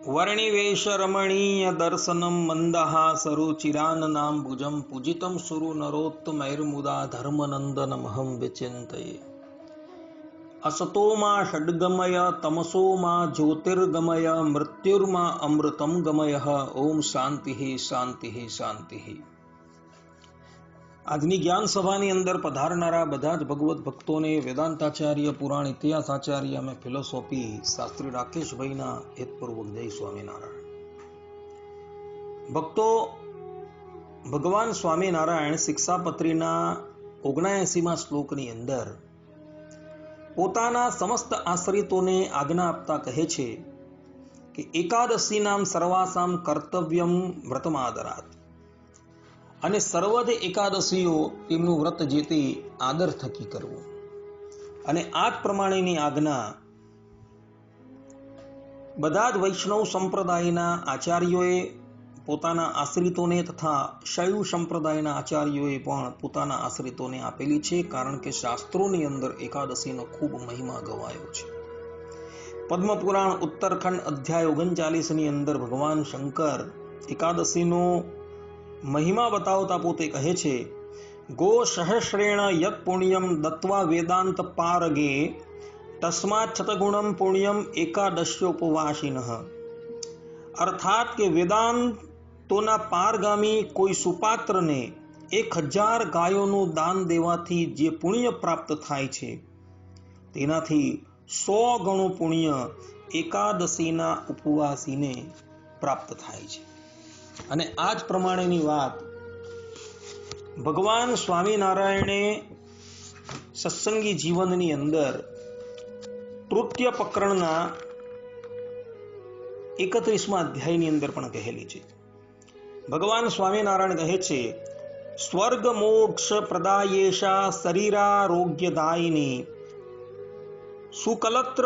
वर्णिवेश रमणीय दर्शनम मंदहासरुचिराननाम्बुजं पूजितं सुरु नरोत्तमैर्मुदा धर्मनन्दनमहं विचिन्तये। असतो मा षड्गमय तमसो मा ज्योतिर्गमय मृत्युर्मा अमृतं गमय। ओम शांति शांति शांति। આજની જ્ઞાન સભાની અંદર પધારનારા બધા જ ભગવત ભક્તોને વેદાંતાચાર્ય, પુરાણ ઇતિહાસાચાર્ય અને ફિલોસોફી શાસ્ત્રી રાકેશભાઈના હેતપૂર્વક જય સ્વામિનારાયણ. ભક્તો, ભગવાન સ્વામિનારાયણ શિક્ષાપત્રીના 79મા શ્લોકની અંદર પોતાના સમસ્ત આશ્રિતોને આજ્ઞા આપતા કહે છે કે એકાદશીનામ સર્વાસામ કર્તવ્યમ વ્રતમાદરાત, અને સર્વદ એકાદશીઓ તેમનું વ્રત જે તે આદર થકી કરવું. અને આ જ પ્રમાણેની આજ્ઞા બધા જ વૈષ્ણવ સંપ્રદાયના આચાર્યોએ પોતાના આશ્રિતોને તથા શૈવ સંપ્રદાયના આચાર્યોએ પણ પોતાના આશ્રિતોને આપેલી છે. કારણ કે શાસ્ત્રોની અંદર એકાદશીનો ખૂબ મહિમા ગવાયો છે. પદ્મપુરાણ ઉત્તરખંડ અધ્યાય 39ની અંદર ભગવાન શંકર એકાદશીનો મહિમા બતાવતા પોતે કહે છે, ગો સહસ્રેણ યત પુણ્યમ દત્વા વેદાંત પારગે તસ્માત શતગુણમ પુણ્યમ એકાદશ્યોપવાસિનઃ. અર્થાત કે વેદાંતોના પારગામી કોઈ સુપાત્રને 1000 ગાયોનું દાન દેવાથી જે પુણ્ય પ્રાપ્ત થાય છે તેનાથી 100 ગણું પુણ્ય એકાદશીના ઉપવાસીને પ્રાપ્ત થાય છે. અને આ જ પ્રમાણેની વાત ભગવાન સ્વામિનારાયણે સત્સંગી જીવનની અંદર તૃતીય પ્રકરણના 31મા અધ્યાયની અંદર પણ કહેલી છે. ભગવાન સ્વામિનારાયણ કહે છે, સ્વર્ગ મોક્ષ પ્રદાયેશા શરીરારોગ્યદાયિની સુકલત્ર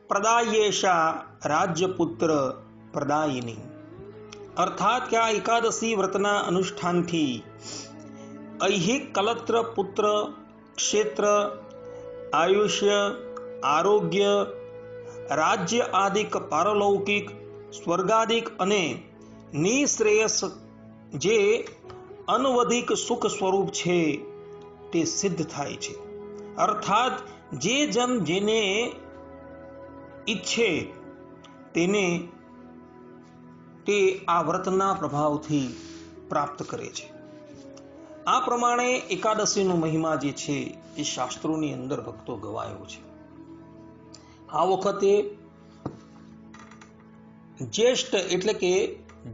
પ્રદાયેશા રાજ્યપુત્ર પ્રદાયિની. અર્થાત કે આ એકાદશી વ્રતના અનુષ્ઠાનથી ઐહિક કલત્ર પુત્ર ક્ષેત્ર આયુષ્ય આરોગ્ય રાજ્ય આદિક પારલૌકિક સ્વર્ગાદિક અને નિશ્રેયસ જે અનવધિક સુખ સ્વરૂપ છે તે સિદ્ધ થાય છે. અર્થાત જે જન જેને ઈચ્છે તેને તે આ વ્રતના પ્રભાવથી પ્રાપ્ત કરે છે. આ પ્રમાણે એકાદશીનો મહિમા જે છે એ શાસ્ત્રોની અંદર ભક્તો ગવાયો છે. આ વખતે જ્યેષ્ઠ એટલે કે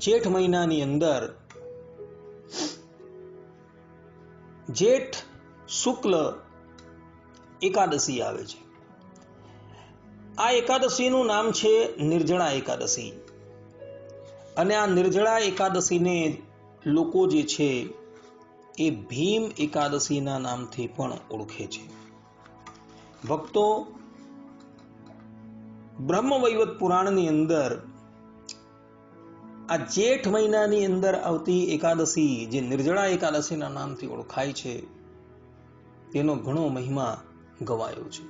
જેઠ મહિનાની અંદર જેઠ શુક્લ એકાદશી આવે છે. આ એકાદશીનું નામ છે નિર્જળા એકાદશી. અને આ નિર્જળા એકાદશીને લોકો જે છે એ ભીમ એકાદશીના નામથી પણ ઓળખે છે. ભક્તો, બ્રહ્મવૈવર્ત પુરાણની અંદર આ જેઠ મહિનાની અંદર આવતી એકાદશી જે નિર્જળા એકાદશીના નામથી ઓળખાય છે તેનો ઘણો મહિમા ગવાયો છે.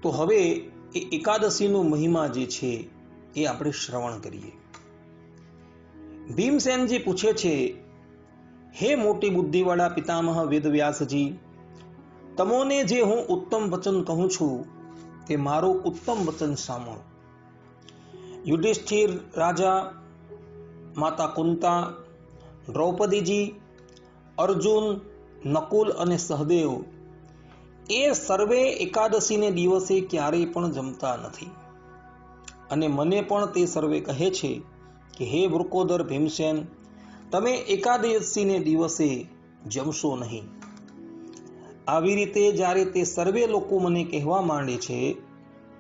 તો હવે એ એકાદશીનો મહિમા જે છે એ આપણે શ્રવણ કરીએ. ભીમસેનજી પૂછે છે, હે મોટી બુદ્ધિવાળા પિતામહ વેદવ્યાસજી, તમોને જે હું ઉત્તમ વચન કહું છું તે મારું ઉત્તમ વચન સાંભળો. યુધિષ્ઠિર રાજા, માતા કુંતા, દ્રૌપદીજી, અર્જુન, નકુલ અને સહદેવ એ સર્વે એકાદશીને દિવસે ક્યારેય પણ જમતા નથી. અને મને પણ તે સર્વે કહે છે કે હે વૃકોદર ભીમસેન, તમે એકાદશીને દિવસે જમશો નહીં. આવી રીતે જ્યારે તે સર્વે લોકો મને કહેવા માંડે છે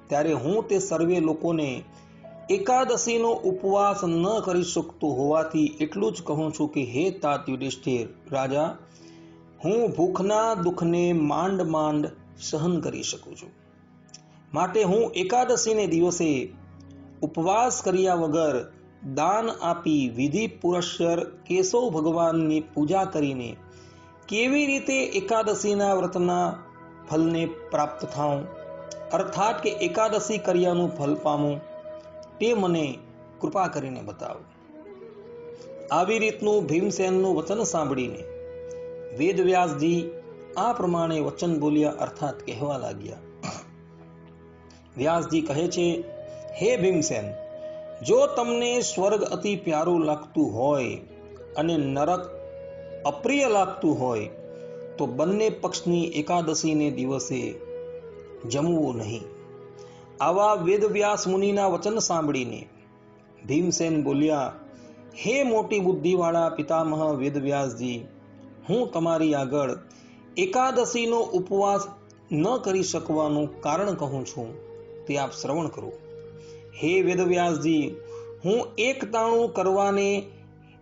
ત્યારે હું તે સર્વે લોકોને એકાદશીનો ઉપવાસ ન કરી શકતો હોવાથી એટલું જ કહું છું કે હે તાત યુધિષ્ઠિર રાજા, હું ભૂખના દુઃખને માંડ માંડ સહન કરી શકું છું. માટે હું એકાદશીને દિવસે ઉપવાસ કર્યા વગર દાન આપી વિધિ પુરસ્સર કેશવ ભગવાનની પૂજા કરીને કેવી રીતે એકાદશીના વ્રતના ફલને પ્રાપ્ત થાઉં અર્થાત કે એકાદશી કર્યાનું ફલ પામું તે મને કૃપા કરીને બતાવો. આવી રીતનું ભીમસેનનું વચન સાંભળીને વેદવ્યાસજી આ પ્રમાણે વચન બોલ્યા, અર્થાત કહેવા લાગ્યા. વ્યાસજી કહે છે, હે ભીમસેન, જો તમને સ્વર્ગ અતિ પ્યારું લાગતું હોય અને નરક અપ્રિય લાગતું હોય તો બંને પક્ષની એકાદશીને દિવસે જમવું નહીં. આવા વેદવ્યાસ મુનિના વચન સાંભળીને ભીમસેન બોલ્યા, હે મોટી બુદ્ધિવાળા પિતામહ વેદવ્યાસજી, હું તમારી આગળ એકાદશીનો ઉપવાસ ન કરી શકવાનું કારણ કહું છું, તે આપ શ્રવણ કરો. હે વેદવ્યાસજી, હું એક તાણું કરવાને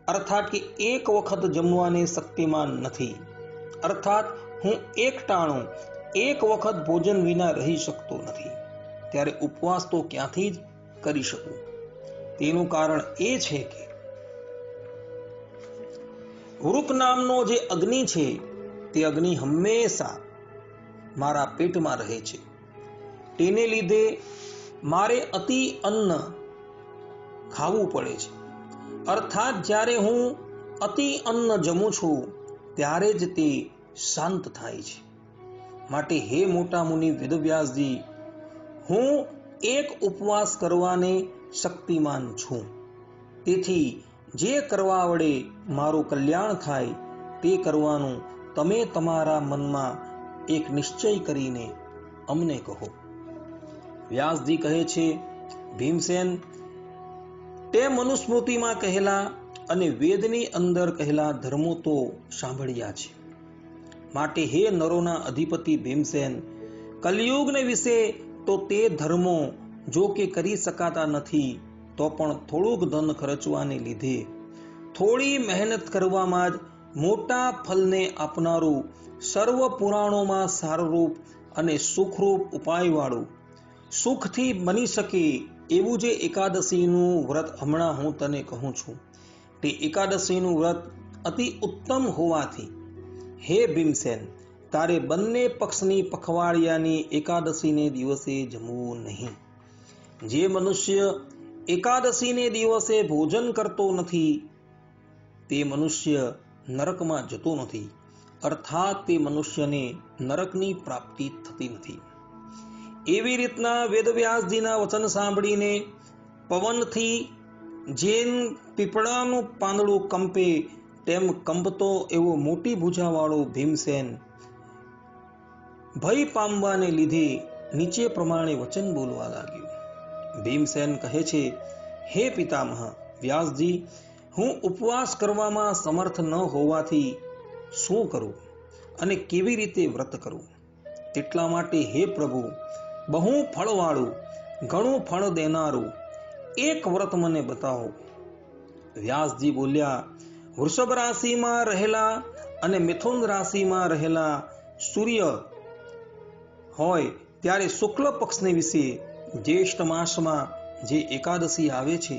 અર્થાત કે એક વખત જમવાને શક્તિમાન નથી. અર્થાત હું એક ટાણું એક વખત ભોજન વિના રહી શકતો નથી. ત્યારે ઉપવાસ તો ક્યાંથી જ કરી શકું? તેનું કારણ એ છે કે વૃક નામનો જે અગ્નિ છે તે અગ્નિ હંમેશા મારા પેટમાં રહે છે. તેને લીધે મારે અતિ અન્ન ખાવું પડે છે. અર્થાત જ્યારે હું અતિ અન્ન જમું છું ત્યારે જ તે શાંત થાય છે. માટે હે મોટા મુનિ વેદવ્યાસજી, હું એક ઉપવાસ કરવાને શક્તિમાન છું. તેથી જે કરવા વડે મારું કલ્યાણ થાય તે કરવાનું તમે તમારા મનમાં એક નિશ્ચય કરીને અમને કહો. વ્યાસજી કહે છે, ભીમસેન, તે મનુસ્મૃતિમાં કહેલા અને વેદની અંદર કહેલા ધર્મો તો સાંભળ્યા છે. માટે હે નરોના અધિપતિ ભીમસેન, કલિયુગને વિશે તો તે ધર્મો જો કે કરી શકાતા નથી, તો પણ થોડુંક ધન ખર્ચવાને લીધે થોડી મહેનત કરવામાં જ મોટા ફલને આપનારું સર્વ પુરાણોમાં સારરૂપ અને સુખરૂપ ઉપાયવાળું સુખથી બની શકે એવું જે એકાદશીનું વ્રત હમણાં હું તને કહું છું, તે એકાદશીનું વ્રત અતિ ઉત્તમ હોવાથી હે ભીમસેન, તારે બંને પક્ષની પખવાડિયાની એકાદશીને દિવસે જમવું નહીં. જે મનુષ્ય એકાદશીને દિવસે ભોજન કરતો નથી તે મનુષ્ય નરકમાં જતો નથી. અર્થાત તે મનુષ્યને નરકની પ્રાપ્તિ થતી નથી. એવી રીતના વેદવ્યાસજીના વચન સાંભળીને પવનથી જેમ પીપળાનું પાંદડું કંપે તેમ કંપતો એવો મોટી ભુજાવાળો ભીમસેન ભય પામવાને લીધે નીચે પ્રમાણે વચન બોલવા લાગ્યો. ભીમસેન કહે છે, હે પિતામહ વ્યાસજી, હું ઉપવાસ કરવામાં સમર્થ ન હોવાથી શું કરું અને કેવી રીતે વ્રત કરું? તેટલા માટે હે પ્રભુ, બહુ ફળવાળું ઘણું ફળ દેનારું એક વ્રત મને બતાવો. વ્યાસજી બોલ્યા, વૃષભ રાશિમાં રહેલા અને મિથુન રાશિમાં રહેલા સૂર્ય હોય ત્યારે શુક્લ પક્ષને વિશે જ્યેષ્ઠ માસમાં જે એકાદશી આવે છે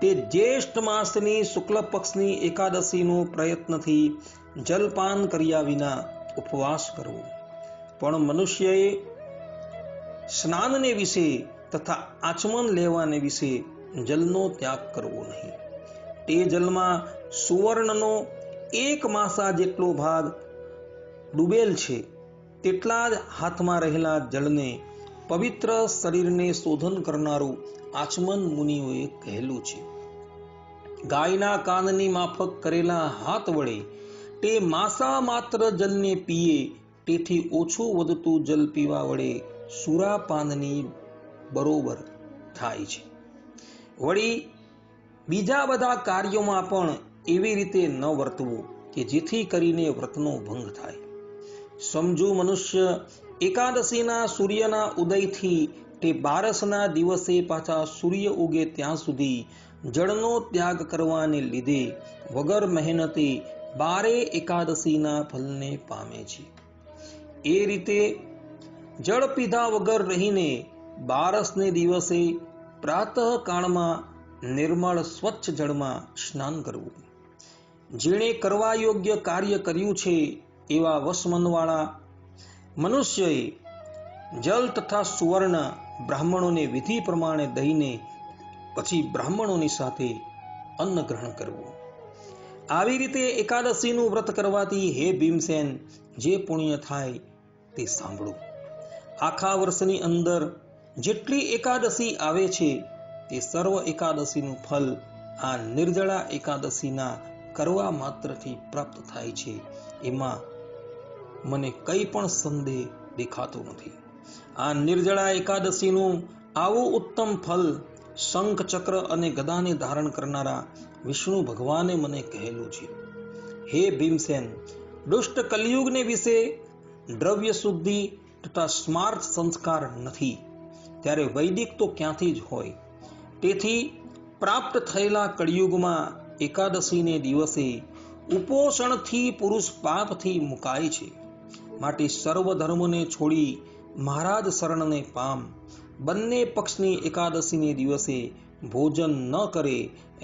તે જ્યેષ્ઠ માસની શુક્લ પક્ષની એકાદશીનો પ્રયત્નથી જલપાન કર્યા વિના ઉપવાસ કરવો. પણ મનુષ્યએ સ્નાનને વિશે તથા આચમન લેવાને વિશે જલનો ત્યાગ કરવો નહીં. તે જલમાં સુવર્ણનો એક માસા જેટલો ભાગ ડૂબેલ છે તેટલા જ હાથમાં રહેલા જળને પવિત્ર શરીરને શોધન કરનારું આચમન મુનિઓએ કહેલું છે. ગાયના કાનની માફક કરેલા હાથ વડે તે માસા માત્ર જલને પીએ તેથી ઓછું વધતું જલ પીવા વડે સુરાપાનની બરોબર થાય છે. વળી બીજા બધા કાર્યોમાં પણ એવી રીતે ન વર્તવું કે જેથી કરીને વ્રતનો ભંગ થાય. સમજુ મનુષ્ય એકાદશીના સૂર્યના ઉદયથી તે બારસના દિવસે પાછા સૂર્ય ઉગે ત્યાં સુધી જળનો ત્યાગ કરવાને લીધે વગર મહેનતે 12 એકાદશીના ફલને પામે છે. એ રીતે જળ પીધા વગર રહીને બારસને દિવસે પ્રાતઃકાળમાં નિર્મળ સ્વચ્છ જળમાં સ્નાન કરવું. જેણે કરવા યોગ્ય કાર્ય કર્યું છે એવા વસમનવાળા મનુષ્યએ જલ તથા સુવર્ણ બ્રાહ્મણોને વિધિ પ્રમાણે દઈને પછી બ્રાહ્મણોની સાથે અન્ન ગ્રહણ કરવું. આવી રીતે એકાદશીનું વ્રત કરવાથી હે ભીમસેન જે પુણ્ય થાય તે સાંભળો. આખા વર્ષની અંદર જેટલી એકાદશી આવે છે તે સર્વ એકાદશીનું ફલ આ નિર્જળા એકાદશીના કરવા માત્રથી પ્રાપ્ત થાય છે. એમાં મને કંઈ પણ સંદેહ દેખાતો નથી. આ નિર્જળા એકાદશીનું આવું ઉત્તમ ફલ શંખ ચક્ર અને ગદાને ધારણ કરનારા વિષ્ણુ ભગવાને મને કહેલું છે. હે ભીમસેન, દુષ્ટ કલિયુગને વિશે દ્રવ્ય શુદ્ધિ તથા સ્માર્ત સંસ્કાર નથી ત્યારે વૈદિક તો ક્યાંથી જ હોય. તેથી પ્રાપ્ત થયેલા કળિયુગમાં એકાદશીને દિવસે ઉપોષણથી પુરુષ પાપથી મુકાય છે. માટે સર્વ ધર્મને છોડી મહારાજ શરણને પામ. બંને પક્ષની એકાદશીને દિવસે ભોજન ન કરે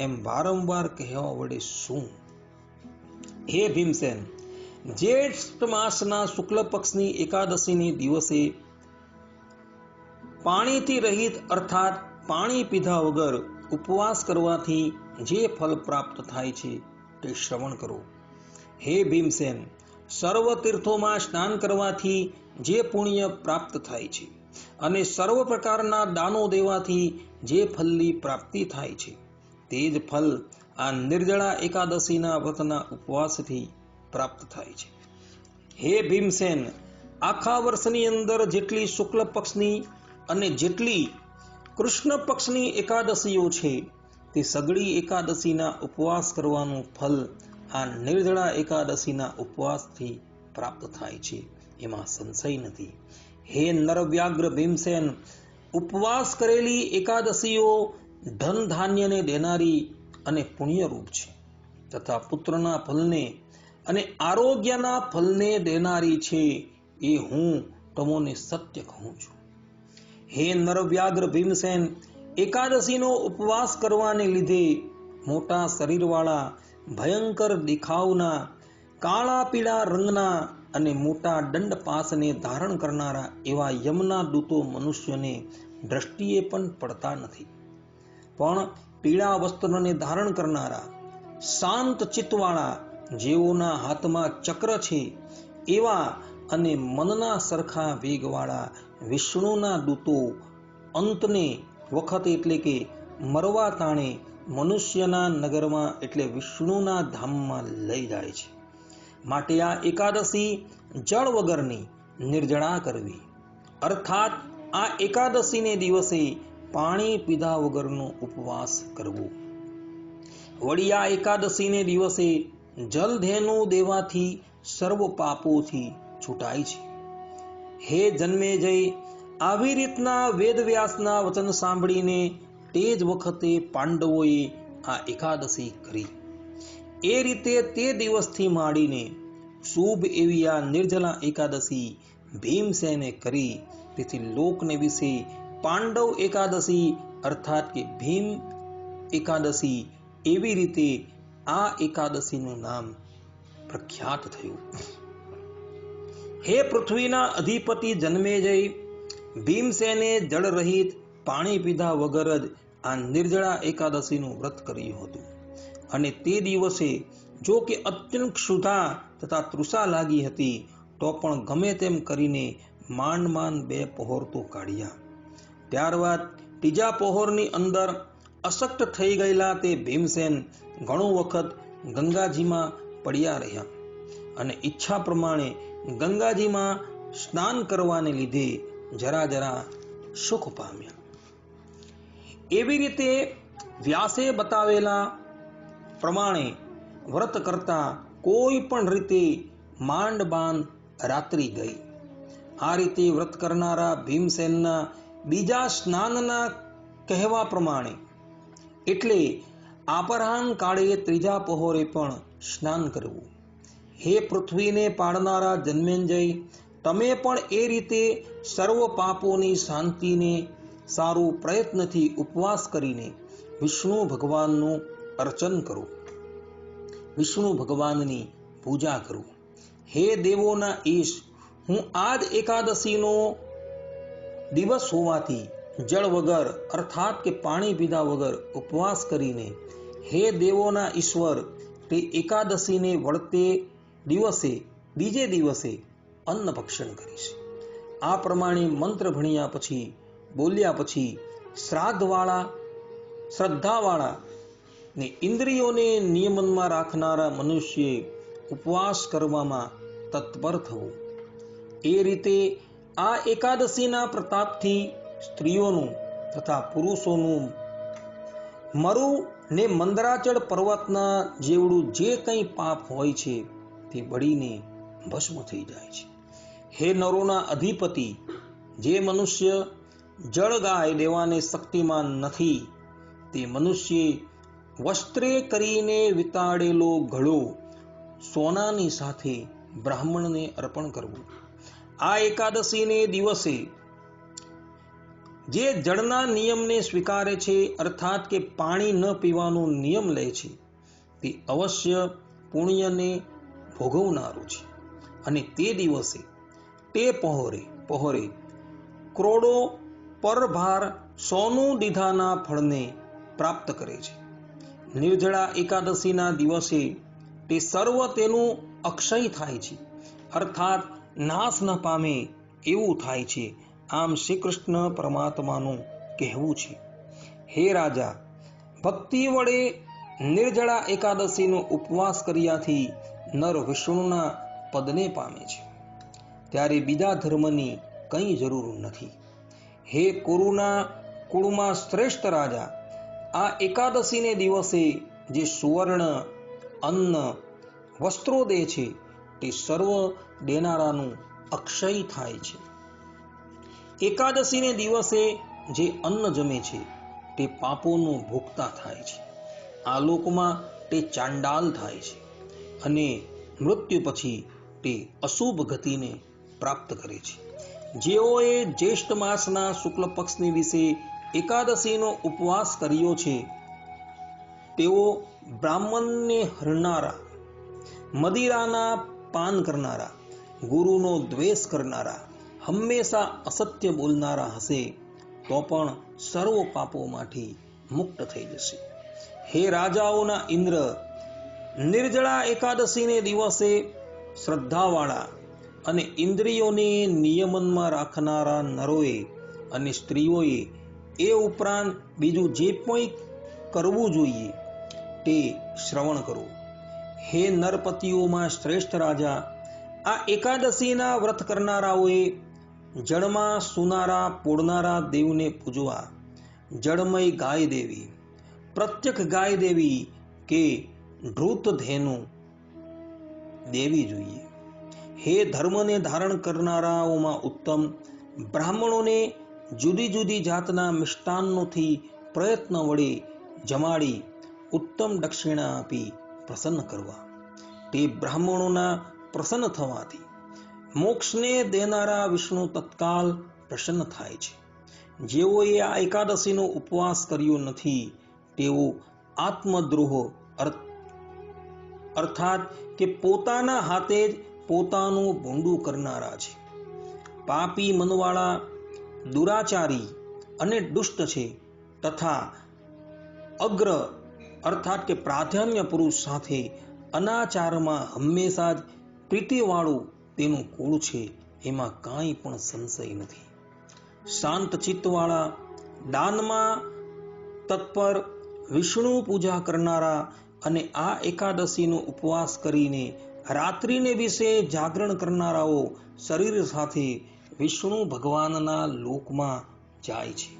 એમ વારંવાર કહેવા વડે શું? હે ભીમસેન, જેઠ માસના શુક્લ પક્ષની એકાદશીને દિવસે પાણીથી રહિત અર્થાત પાણી પીધા વગર ઉપવાસ કરવાથી જે ફલ પ્રાપ્ત થાય છે તે શ્રવણ કરો. હે ભીમસેન, સર્વ તીર્થોમાં સ્નાન કરવાથી જે પુણ્ય પ્રાપ્ત થાય છે અને સર્વ પ્રકારના દાનો દેવાથી જે ફલની પ્રાપ્તિ થાય છે તે જ ફલ આ નિર્જળા એકાદશીના વ્રતના ઉપવાસથી પ્રાપ્ત થાય છે. હે ભીમસેન, આખા વર્ષની અંદર જેટલી શુક્લ પક્ષની અને જેટલી કૃષ્ણ પક્ષની એકાદશીઓ છે તે સગળી એકાદશીના ઉપવાસ કરવાનું ફલ આ નિર્જળા એકાદશીના ઉપવાસથી પ્રાપ્ત થાય છે. એમાં સંશય નથી. હે નરવ્યાગ્ર ભીમસેન, ઉપવાસ કરેલી એકાદશીઓ ધન ધાન્યને દેનારી અને પુણ્યરૂપ છે તથા પુત્રના ફલને અને આરોગ્યના ફલને દેનારી છે. એ હું તમોને સત્ય કહું છું. હે નરવ્યાગ્ર ભીમસેન, એકાદશીનો ઉપવાસ કરવાને લીધે મોટા શરીરવાળા, ભયંકર દેખાવના, કાળા પીળા રંગના અને મોટા દંડપાસને ધારણ કરનારા એવા યમના દૂતો મનુષ્યને દ્રષ્ટિએ પણ પડતા નથી. પણ પીળા વસ્ત્રને ધારણ કરનારા, શાંત ચિત્તવાળા, જેઓના હાથમાં ચક્ર છે એવા અને મનના સરખા વેગવાળા વિષ્ણુના દૂતો અંતને વખત એટલે કે મરવા તાણે મનુષ્યના નગરમાં એટલે વિષ્ણુના ધામમાં લઈ જાય છે. માટે આ એકાદશી જળ વગરની નિર્જળા કરવી અર્થાત આ એકાદશીને દિવસે પાણી પીધા વગરનો ઉપવાસ કરવો. વળી આ એકાદશીને દિવસે જલધેનુ દેવાથી સર્વ પાપોથી છૂટાય છે. હે જન્મેજય, આવી રીતના વેદવ્યાસના વચન સાંભળીને તે જ વખતે પાંડવોએ આ એકાદશી કરી. એ રીતે તે દિવસથી માંડીને શુભ એવી આ નિર્જલા એકાદશી ભીમસેને કરી. તેથી લોકને વિશે પાંડવ એકાદશી અર્થાત કે ભીમ એકાદશી એવી રીતે આ એકાદશીનું નામ પ્રખ્યાત થયું. હે પૃથ્વીના અધિપતિ જન્મેજય, ભીમસેને જળ રહિત પાણી પીધા વગર જ આ નિર્જળા એકાદશીનું વ્રત કર્યું હતું અને તે દિવસે જો કે અત્યંત ક્ષુધા તથા તૃષા લાગી હતી તો પણ ગમે તેમ કરીને માંડ 2 પહોર તો કાઢ્યા. ત્યારબાદ ત્રીજા પહોરની અંદર અશક્ત થઈ ગયેલા તે ભીમસેન ઘણું વખત ગંગાજીમાં પડ્યા રહ્યા અને ઈચ્છા પ્રમાણે ગંગાજીમાં સ્નાન કરવાને લીધે જરા સુખ પામ્યા. એવી રીતે વ્યાસે બતાવેલા પ્રમાણે વ્રત કરતા કોઈ પણ રીતે માંડ રાત્રિ ગઈ. આ રીતે વ્રત કરનારા ભીમસેનના બીજા સ્નાનના કહેવા પ્રમાણે એટલે અપરાહ્ન કાળે ત્રીજા પહોરે પણ સ્નાન કરવું. હે પૃથ્વીને પાડનારા જન્મેજય, તમે પણ એ રીતે સર્વ પાપોની શાંતિને સારું પ્રયત્નથી ઉપવાસ કરીને વિષ્ણુ ભગવાનનું અર્ચન કરો, વિષ્ણુ ભગવાનની પૂજા કરો. હે દેવોના ઈશ, હું આજ એકાદશીનો દિવસ હોવાથી જળ વગર અર્થાત કે પાણી પીધા વગર ઉપવાસ કરીને હે દેવોના ઈશ્વર તે એકાદશીને વળતે દિવસે બીજે દિવસે અન્ન ભક્ષણ કરીશ. આ પ્રમાણે મંત્ર ભણ્યા પછી બોલ્યા પછી શ્રદ્ધાવાળા ને ઇન્દ્રિયોને નિયમનમાં રાખનારા મનુષ્યે ઉપવાસ કરવામાં તત્પર થવું. એ રીતે આ એકાદશીના પ્રતાપથી સ્ત્રીઓનું તથા પુરુષોનું મરુ ને મંદરાચળ પર્વતના જેવડું જે કંઈ પાપ હોય છે તે બળીને ભસ્મ થઈ જાય છે. હે નરોના અધિપતિ, જે મનુષ્ય જળ ગાય દેવાને શક્તિમાન નથી તે મનુષ્યે વસ્ત્રે કરીને વિતાડેલો ઘડો સોનાની સાથે બ્રાહ્મણને અર્પણ કરવું. આ એકાદશીને દિવસે જે જળના નિયમને સ્વીકારે છે અર્થાત કે પાણી ન પીવાનો નિયમ લે છે તે અવશ્ય પુણ્યને ભોગવનારું છે અને તે દિવસે તે પહોરે કરોડો પરભાર સોનું દીધાના ફળને પ્રાપ્ત કરે છે. નિર્જળા એકાદશીના દિવસે તે સર્વ તેનું અક્ષય થાય છે અર્થાત નાશ ન પામે એવું થાય છે. આમ શ્રી કૃષ્ણ પરમાત્માનું કહેવું છે. હે રાજા, ભક્તિ વડે નિર્જળા એકાદશીનો ઉપવાસ કર્યાથી નર વિષ્ણુના પદને પામે છે, ત્યારે બીજા ધર્મની કંઈ જરૂર નથી. હે કુરુના કુળમાં શ્રેષ્ઠ રાજા, આ એકાદશીને દિવસે જે સુવર્ણ અન્ન વસ્ત્રો દે છે તે સર્વ દેનારાનું અક્ષય થાય છે. એકાદશીને દિવસે જે અન્ન જમે છે તે પાપોનો ભોગતા થાય છે. આ લોકમાં તે ચાંડાલ થાય છે અને મૃત્યુ પછી તે અશુભ ગતિને પ્રાપ્ત કરે છે. જેઓએ જ્યેષ્ઠ માસના શુક્લ પક્ષની વિશે એકાદશીનો ઉપવાસ કર્યો છે તેઓ બ્રાહ્મણને હરનારા, મદિરાના પાન કરનારા, ગુરુનો દ્વેષ કરનારા, હંમેશા અસત્ય બોલનારા હશે તો પણ સર્વ પાપોમાંથી મુક્ત થઈ જશે. હે રાજાઓના ઇન્દ્ર, નિર્જળા એકાદશીને દિવસે શ્રદ્ધાવાળા અને ઇન્દ્રિયોને નિયમનમાં રાખનારા નરોએ અને સ્ત્રીઓએ એ ઉપરાંત બીજું જે કંઈ કરવું જોઈએ તે શ્રવણ કરો. હે નરપતિઓમાં શ્રેષ્ઠ રાજા, આ એકાદશીના વ્રત કરનારાઓએ જળમાં સૂનારા પોડનારા દેવને પૂજવા જળમય ગાય દેવી, પ્રત્યક્ષ ગાય દેવી કે ધૃત ધેનુ દેવી જોઈએ. હે ધર્મને ધારણ કરનારાઓમાં ઉત્તમ, બ્રાહ્મણોને જુદી જુદી જાતના મિષ્ટાન્નોથી પ્રયત્ન વડે જમાડી ઉત્તમ દક્ષિણા આપી પ્રસન્ન કરવા. તે બ્રાહ્મણોના પ્રસન્ન થવાથી મોક્ષને દેનારા વિષ્ણુ તત્કાલ પ્રસન્ન થાય છે. જેઓએ આ એકાદશીનો ઉપવાસ કર્યો નથી તેઓ આત્મદ્રોહ અર્થાત કે પોતાના હાથે જ પોતાનું ભૂંડું કરનારા છે. પાપી મનવાળા, દુરાચારી અને દુષ્ટ છે તથા અગ્ર અર્થાત કે પ્રાધાન્ય પુરુષ સાથે અનાચારમાં હંમેશા જ પ્રીતિવાળું તેનું કુળ છે, એમાં કાંઈ પણ સંશય નથી. શાંત ચિત્તવાળા, દાનમાં તત્પર, વિષ્ણુ પૂજા કરનારા અને આ એકાદશીનો ઉપવાસ કરીને રાત્રિને વિશે જાગરણ કરનારાઓ શરીર સાથે વિષ્ણુ ભગવાનના લોકમાં જાય છે.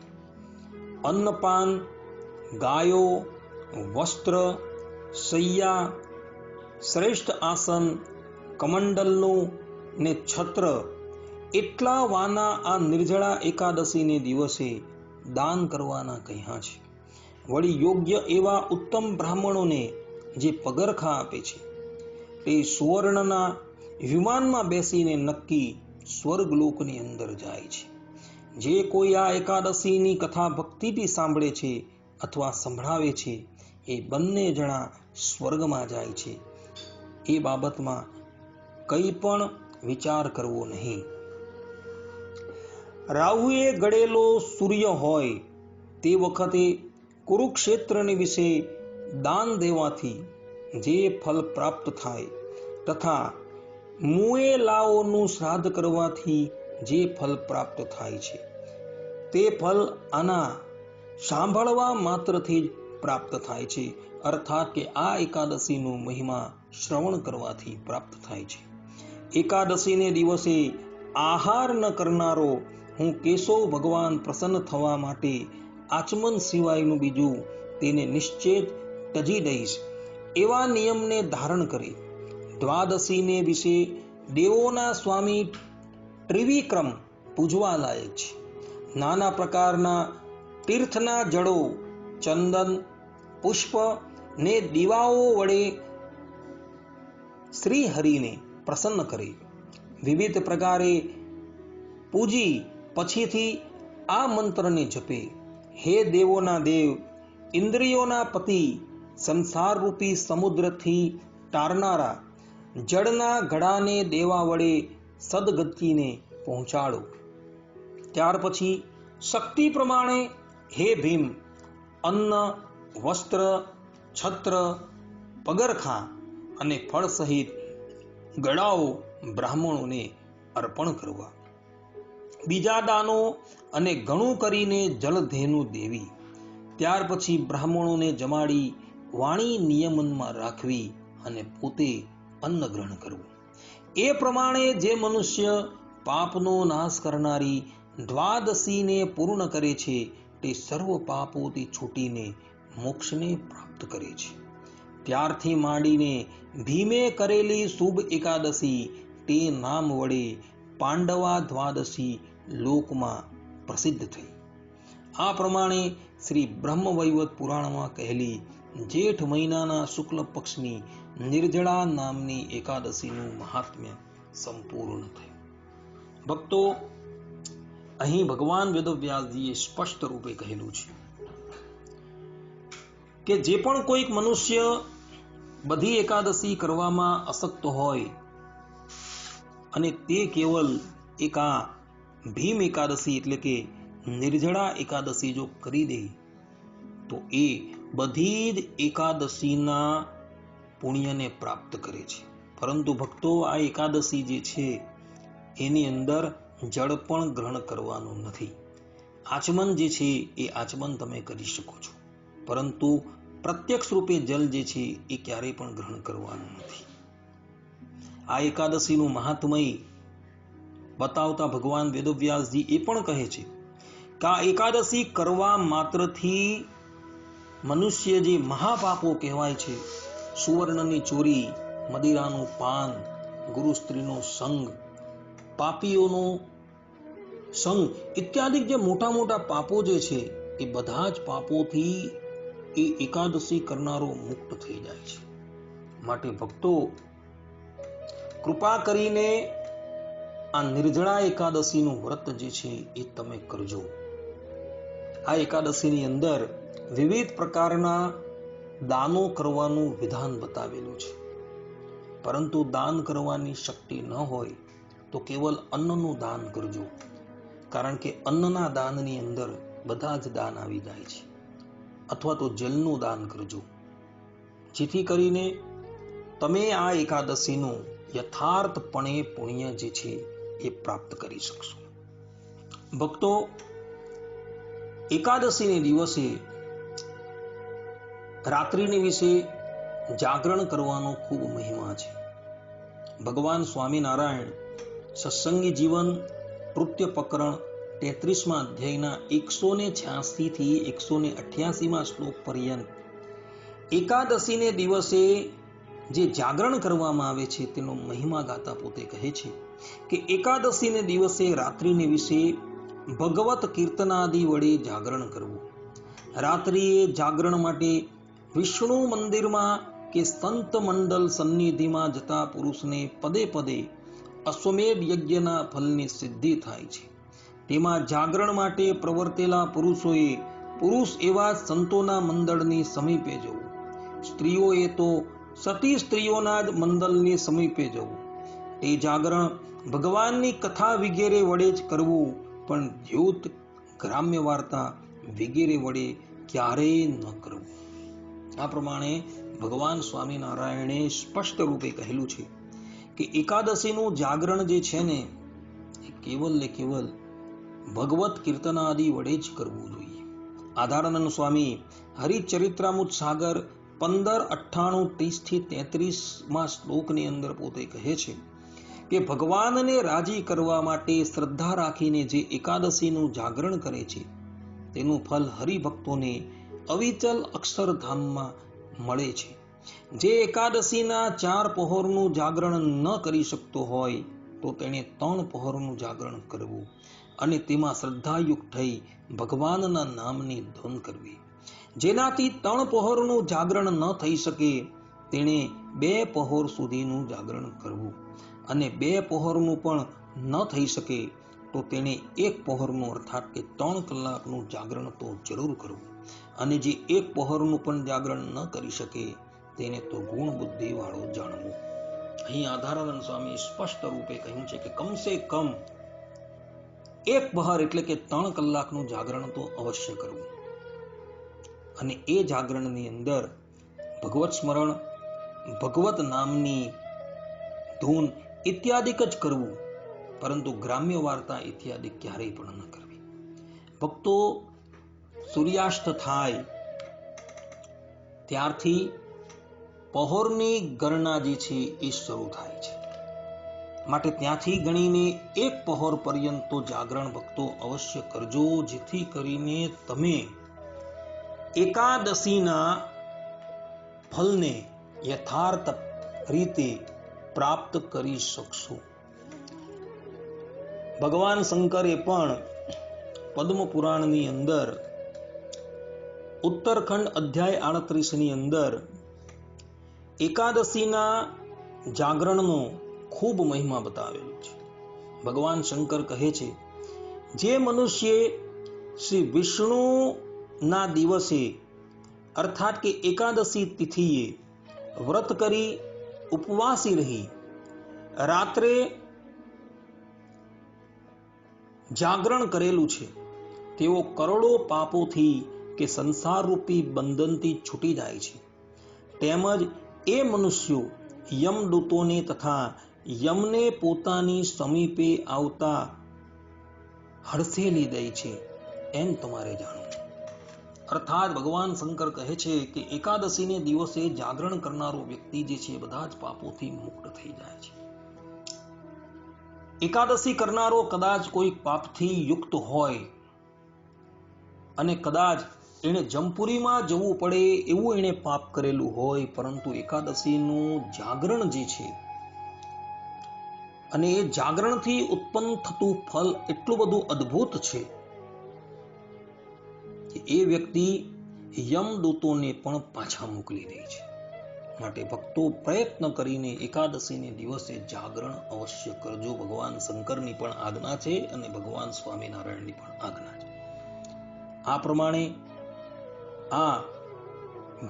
અન્નપાન, ગાયો, વસ્ત્ર, શૈયા, શ્રેષ્ઠ આસન, કમંડલનું ને છત્ર એટલા વાના આ નિર્જળા એકાદશીને દિવસે દાન કરવાના કહ્યા છે. વળી યોગ્ય એવા ઉત્તમ બ્રાહ્મણોને જે પગરખા આપે છે તે સુવર્ણના વિમાનમાં બેસીને નક્કી સ્વર્ગલોકની અંદર જાય છે. જે કોઈ આ એકાદશીની કથા ભક્તિથી સાંભળે છે અથવા સંભળાવે છે એ બંને જણા સ્વર્ગમાં જાય છે. એ બાબતમાં કંઈ પણ વિચાર કરવો નહીં. રાહુએ ગળેલો સૂર્ય હોય તે વખતે કુરુક્ષેત્રની વિશે દાન દેવાથી જે ફલ પ્રાપ્ત થાય તથા મુએલાઓનું શ્રાદ્ધ કરવાથી જે ફલ પ્રાપ્ત થાય છે તે ફલ આના સાંભળવા માત્રથી જ પ્રાપ્ત થાય છે. અર્થાત કે આ એકાદશીનું મહિમા શ્રવણ કરવાથી પ્રાપ્ત થાય છે. એકાદશીને દિવસે આહાર ન કરનારો હું કેશવ ભગવાન પ્રસન્ન થવા માટે આચમન સિવાયનું બીજું તેને નિશ્ચય તજી દઈશ એવા નિયમને ધારણ કરે. દ્વાદશીને વિશે દેવોના સ્વામી ત્રિવિક્રમ પૂજવા લાયક છે. નાના પ્રકારના તીર્થના જળો, ચંદન, પુષ્પ ને દીવાઓ વડે શ્રી હરિને પ્રસન્ન કરે. વિવિધ પ્રકારે પૂજી પછીથી આ મંત્રને જપે. હે દેવોના દેવ, ઇન્દ્રિયોના પતિ, સંસાર રૂપી સમુદ્રથી તારનારા, જળના ઘડાને દેવા વડે સદગતિને પહોંચાડો. ત્યાર પછી શક્તિ પ્રમાણે હે ભીમ, અન્ન, વસ્ત્ર, છત્ર, પગરખા અને ફળ સહિત ગળાઓ બ્રાહ્મણોને અર્પણ કરવા. બીજા દાનો અને ઘણું કરીને જલધેનુ દેવી. ત્યાર પછી બ્રાહ્મણોને જમાડી વાણી નિયમનમાં રાખવી અને પોતે અન્ન ગ્રહણ કરવું. એ પ્રમાણે જે મનુષ્ય પાપનો નાશ કરનારી દ્વાદશીને પૂર્ણ કરે છે તે સર્વ પાપોથી છૂટીને મોક્ષને પ્રાપ્ત કરે છે. ત્યારથી માંડીને ભીમે કરેલી શુભ એકાદશી તે નામ વડે પાંડવા દ્વાદશી લોકમાં પ્રસિદ્ધ થઈ. આ પ્રમાણે શ્રી બ્રહ્મવૈવર્ત પુરાણમાં કહેલી જેઠ મહિનાના શુક્લ પક્ષની નિર્જળા નામની એકાદશીનું મહાત્મ્ય સંપૂર્ણ થયું. ભક્તો, અહીં ભગવાન વેદવ્યાસજીએ સ્પષ્ટ રૂપે કહેલું છે કે જે પણ કોઈક મનુષ્ય બધી એકાદશી કરવામાં અશક્ત હોય અને તે કેવલ એક આ ભીમ એકાદશી એટલે કે નિર્જળા એકાદશી જો કરી દે તો એ બધી જ એકાદશીના પુણ્યને પ્રાપ્ત કરે છે. પરંતુ ભક્તો, આ એકાદશી જે છે એની અંદર જળ પણ ગ્રહણ કરવાનું નથી. આચમન જે છે એ આચમન તમે કરી શકો છો, પરંતુ પ્રત્યક્ષ રૂપે જલ જે છે એ ક્યારેય પણ ગ્રહણ કરવાનું નથી. આ એકાદશીનું મહાત્મય બતાવતા ભગવાન વેદવ્યાસજી એ પણ કહે છે કે આ એકાદશી કરવા માત્રથી મનુષ્ય જે મહાપાપો કહેવાય છે, સુવર્ણની ચોરી, મદિરાનું પાન, ગુરુ સ્ત્રીનો સંગ, પાપીઓનો સંગ ઇત્યાદિ જે મોટા મોટા પાપો જે છે એ બધા જ પાપોથી એ એકાદશી કરનારો મુક્ત થઈ જાય છે. માટે ભક્તો, કૃપા કરીને આ નિર્જળા એકાદશીનું વ્રત જે છે એ તમે કરજો. આ એકાદશીની અંદર વિવિધ પ્રકારના દાનો કરવાનું વિધાન બતાવેલું છે. પરંતુ દાન કરવાની શક્તિ ન હોય તો કેવલ અન્નનું દાન કરજો, કારણ કે અન્નના દાનની અંદર બધા જ દાન આવી જાય છે. અથવા તો જલનું દાન કરજો, જેથી કરીને તમે આ એકાદશીનું યથાર્થપણે પુણ્ય જે છે એ પ્રાપ્ત કરી શકશો. ભક્તો, એકાદશીને દિવસે રાત્રિને વિશે જાગરણ કરવાનો ખૂબ મહિમા છે. ભગવાન સ્વામિનારાયણ સત્સંગી જીવન તૃતીય પ્રકરણ 33મા અધ્યાયના 186 થી 188મા શ્લોક પર્યંત એકાદશીને દિવસે જે જાગરણ કરવામાં આવે છે તેનો મહિમા ગાતા પોતે કહે છે કે એકાદશીને દિવસે રાત્રિને વિશે ભગવત કીર્તનાદિ વડે જાગરણ કરવું. રાત્રિએ જાગરણ માટે વિષ્ણુ મંદિરમાં કે સંત મંડળ સન્નિધિમાં જતા પુરુષને પદે પદે અશ્વમેધ યજ્ઞના ફલની સિદ્ધિ થાય છે. તેમાં જાગરણ માટે પ્રવર્તેલા પુરુષોએ પુરુષ એવા સંતોના મંડળની સમીપે જવું, સ્ત્રીઓએ તો સતી સ્ત્રીઓના જ મંડળની સમીપે જવું. તે જાગરણ ભગવાનની કથા વગેરે વડે જ કરવું પણ દ્યોત, ગ્રામ્ય વાર્તા વગેરે વડે ક્યારેય ન કરવું. આ પ્રમાણે ભગવાન સ્વામિનારાયણે સ્પષ્ટ રૂપે કહેલું છે કે એકાદશીનું જાગરણ જે છે ને એ કેવલ ને કેવલ ભગવત કીર્તનાદિ વડે જ કરવું જોઈએ. આધારાનંદ સ્વામી હરિચરિત્રામૃત સાગર 1598-30-33 શ્લોકની અંદર પોતે કહે છે કે ભગવાનને રાજી કરવા માટે શ્રદ્ધા રાખીને જે એકાદશીનું જાગરણ કરે છે તેનું ફલ હરિભક્તોને અવિચલ અક્ષરધામમાં મળે છે. જે એકાદશીના 4 પહોરનું જાગરણ ન કરી શકતો હોય તો તેણે 3 પહોરનું જાગરણ કરવું અને તેમાં શ્રદ્ધાયુક્ત થઈ ભગવાનના નામની ધૂન કરવી. જેનાથી 3 પહોરનું જાગરણ ન થઈ શકે તેણે 2 પહોર સુધીનું જાગરણ કરવું અને 2 પહોરનું પણ ન થઈ શકે તો તેણે 1 પહોરનું અર્થાત કે 3 કલાકનું જાગરણ તો જરૂર કરવું અને જે 1 પહોરનું પણ જાગરણ ન કરી શકે તેને તો ગુણ બુદ્ધિ વાળો જાણવું. અહીં આધારાનંદ સ્વામી સ્પષ્ટ રૂપે કહ્યું છે કે કમસે કમ 1 પહર એટલે કે 3 કલાકનું જાગરણ તો અવશ્ય કરવું અને એ જાગરણની અંદર ભગવત સ્મરણ, ભગવત નામની ધૂન ઇત્યાદિક જ કરવું, પરંતુ ગ્રામ્ય વાર્તા ઇત્યાદિ ક્યારેય પણ ન કરવી. ભક્તો સૂર્યાસ્ત થાય ત્યારથી પહોરની ગણના જે છે એ શરૂ થાય છે. માટે ત્યાંથી ગણીને 1 પહોર પર્યંત તો જાગરણ ભક્તો અવશ્ય કરજો, જેથી કરીને તમે એકાદશીના ફલને યથાર્થ રીતે પ્રાપ્ત કરી શકશો. ભગવાન શંકરે પણ પદ્મ પુરાણની અંદર ઉત્તરખંડ અધ્યાય 38 ની અંદર એકાદશીના જાગરણનો ખૂબ મહિમા બતાવેલો છે. ભગવાન શંકર કહે છે, જે મનુષ્ય શ્રી વિષ્ણુના દિવસે અર્થાત કે એકાદશી તિથિએ વ્રત કરી ઉપવાસી રહી રાત્રે જાગરણ કરેલું છે તેઓ કરોડો પાપોથી કે સંસારરૂપી બંધનથી છૂટી જાય છે. તેમજ એ મનુષ્યો યમદૂતોને તથા યમને પોતાની સમીપે આવતા હડસેલી દે છે એમ તમારે જાણવું. અર્થાત ભગવાન શંકર કહે છે કે એકાદશીને દિવસે જાગરણ કરનારો વ્યક્તિ જે છે બધા જ પાપોથી મુક્ત થઈ જાય છે. એકાદશી કરનારો કદાચ કોઈ પાપથી યુક્ત હોય અને કદાચ એને જમપુરીમાં જવું પડે એવું એને પાપ કરેલું હોય, પરંતુ એકાદશીનું જાગરણ જે છે અને એ જાગરણથી ઉત્પન્ન થતું ફલ એટલું બધું અદ્ભુત છે કે એ વ્યક્તિ યમદૂતોને પણ પાછા મોકલી દે છે. માટે ભક્તો પ્રયત્ન કરીને એકાદશીને દિવસે જાગરણ અવશ્ય કરજો. ભગવાન શંકરની પણ આજ્ઞા છે અને ભગવાન સ્વામિનારાયણની પણ આજ્ઞા છે. આ પ્રમાણે આ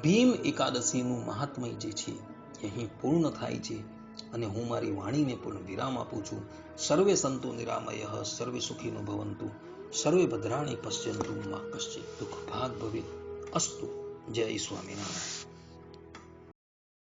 ભીમ એકાદશીનું મહાત્મય જે છે એ અહીં પૂર્ણ થાય છે અને હું મારી વાણીને પણ વિરામ આપું છું. સર્વે સંતો નિરામયઃ, સર્વે સુખીનો ભવંતુ, સર્વે ભદ્રાણી પશ્યન્તુ મા કશ્ચિત દુઃખ ભાગ ભવેત અસ્તુ. જય સ્વામિનારાયણ.